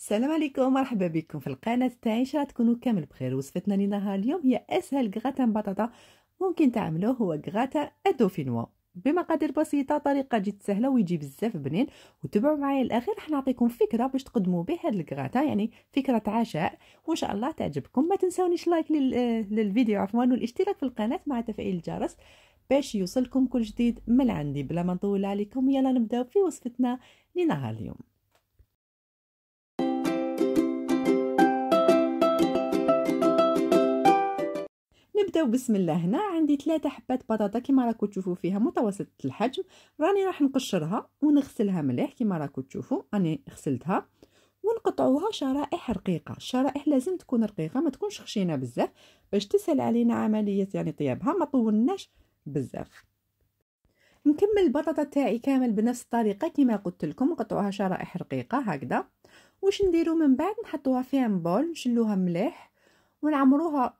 السلام عليكم، مرحبا بكم في القناه تاعي. ان شاء الله تكونوا كامل بخير. وصفتنا لنهار اليوم هي اسهل غراتان بطاطا ممكن تعملوه، هو غراتان ادوفينوا بمقادير بسيطه، طريقه جد سهله ويجي بزاف بنين. وتبعوا معايا الاخير، راح نعطيكم فكره باش تقدموا به هذا الغراتان، يعني فكره عشاء، وان شاء الله تعجبكم. ما تنسونيش لايك للفيديو عفوا، والاشتراك في القناه مع تفعيل الجرس باش يوصلكم كل جديد من عندي. بلا ما نطول عليكم، يلا نبداو في وصفتنا لنهار اليوم. نبداو بسم الله. هنا عندي 3 حبات بطاطا كما راكم تشوفوا، فيها متوسط الحجم. راني راح نقشرها ونغسلها مليح كما راكم تشوفوا، راني غسلتها ونقطعوها شرائح رقيقه. الشرائح لازم تكون رقيقه، ما تكونش خشينه بزاف باش تسهل علينا عمليه يعني طيابها، ما طولناش بزاف. نكمل البطاطا تاعي كامل بنفس الطريقه كما قلت لكم، نقطعوها شرائح رقيقه هكذا. واش نديرو من بعد؟ نحطوها في بول، نشلوها مليح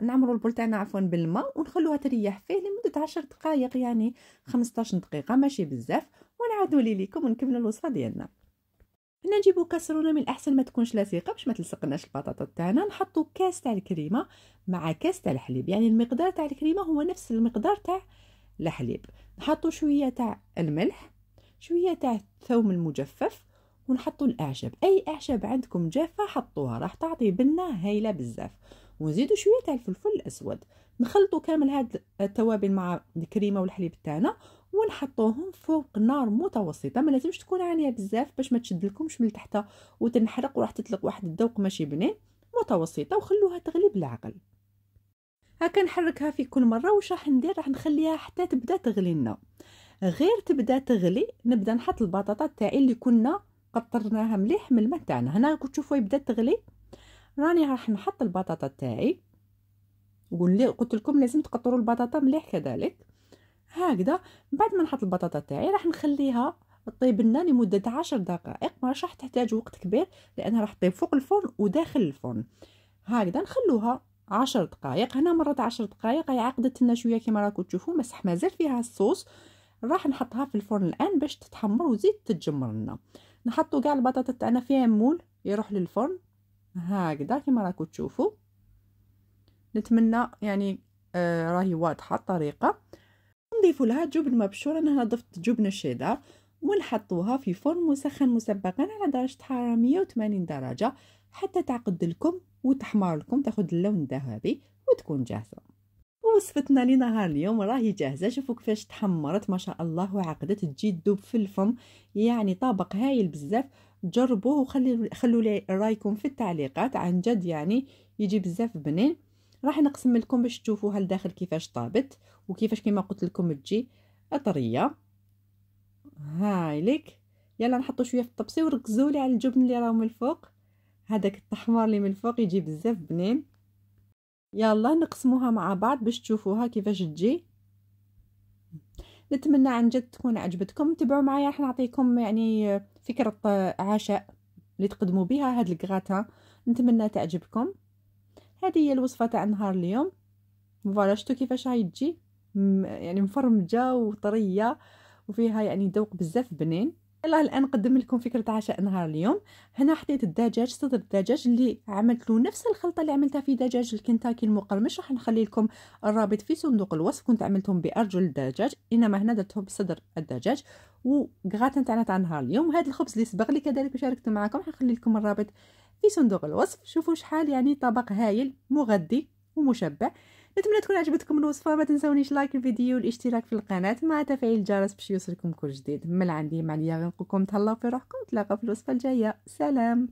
نعمروا البول تاعنا عفوا بالماء، ونخلوها تريح فيه لمده 10 دقائق، يعني 15 دقيقه ماشي بزاف. ونعاودوا لكم ونكملوا الوصفه ديالنا. هنا نجيبوا كاسرونه، من الاحسن ما تكونش لصيقه باش ما تلصقناش البطاطا تاعنا. نحطوا كاس تاع الكريمه مع كاس تاع الحليب، يعني المقدار تاع الكريمه هو نفس المقدار تاع الحليب. نحطوا شويه تاع الملح، شويه تاع الثوم المجفف، ونحطوا الاعشاب. اي اعشاب عندكم جافه حطوها، راح تعطي بنه هايله بزاف. ونزيدوا شويه تاع الفلفل الاسود. نخلطوا كامل هاد التوابل مع الكريمه والحليب تاعنا، ونحطوهم فوق نار متوسطه، ما لازمش تكون عاليه بزاف باش ما تشدلكمش من تحت وتنحرق وراح تطلق واحد الذوق ماشي بنين. متوسطه، وخلوها تغلي بالعقل. هكا نحركها في كل مره. واش راح ندير؟ راح نخليها حتى تبدا تغلي لنا. غير تبدا تغلي نبدا نحط البطاطا تاعي اللي كنا قطرناها مليح من الماء تاعنا. هنا راكم تشوفوا بدات تغلي، راني راح نحط البطاطا تاعي. قلت لكم لازم تقطروا البطاطا مليح كذلك هكذا. بعد ما نحط البطاطا تاعي راح نخليها طيب لنا لمده 10 دقائق، ما راح تحتاج وقت كبير لانها راح تطيب فوق الفرن وداخل الفرن. هكذا نخلوها 10 دقائق. هنا مرات 10 دقائق هي عقدت لنا شويه كما راكم تشوفوا، مسح مازال فيها الصوص. راح نحطها في الفرن الان باش تتحمر وزيد تتجمر لنا. نحطوا كاع البطاطا تاعنا فيها مول يروح للفرن هكذا كما راكم تشوفوا. نتمنى يعني راهي واضحه الطريقه. نضيف لها جبن مبشور. انا ضفت جبن الشيدر، ونحطوها في فرن مسخن مسبقا على درجه حراره 180 درجه حتى تعقد لكم وتحمر لكم، تاخذ اللون الذهبي وتكون جاهزه. وصفتنا لنهار اليوم راهي جاهزه. شوفوا كيفاش تحمرت ما شاء الله وعقدت، تجي تذوب في الفم، يعني طبق هايل بزاف. جربوه خلوا لي رايكم في التعليقات، عن جد يعني يجي بزاف بنين. راح نقسم لكم باش تشوفوها الداخل كيفاش طابت وكيفاش كما قلت لكم تجي طريه. هاي لك. يلا نحطوا شويه في الطبسي وركزوا لي على الجبن اللي راهم من الفوق، هذاك التحمر اللي من الفوق يجي بزاف بنين. يلا نقسموها مع بعض باش تشوفوها كيفاش تجي. نتمنى عن جد تكون عجبتكم. تبعوا معايا، راح نعطيكم يعني فكره عشاء اللي تقدموا بها هاد الكغاتا، نتمنى تعجبكم. هذه هي الوصفه تاع نهار اليوم. فوالا شفتوا كيفاش هاي تجي يعني مفرمجه وطريه وفيها يعني ذوق بزاف بنين. يلا الان نقدم لكم فكره عشاء نهار اليوم. هنا حطيت الدجاج، صدر الدجاج اللي عملت له نفس الخلطه اللي عملتها في دجاج الكنتاكي المقرمش. راح نخلي لكم الرابط في صندوق الوصف. كنت عملتهم بارجل الدجاج، انما هنا درتهم بصدر الدجاج. وغراتان تاعنا تاع نهار اليوم، هذا الخبز اللي سبق لي كذلك وشاركته معكم، حنخلي لكم الرابط في صندوق الوصف. شوفوا شحال يعني طبق هايل مغذي ومشبع. نتمنى تكون عجبتكم الوصفه. ما تنسونيش لايك الفيديو والاشتراك في القناه مع تفعيل الجرس باش يوصلكم كل جديد من عندي. معنيه غنقولكم تهلاو في روحكم. نتلاقاو في الوصفه الجايه. سلام.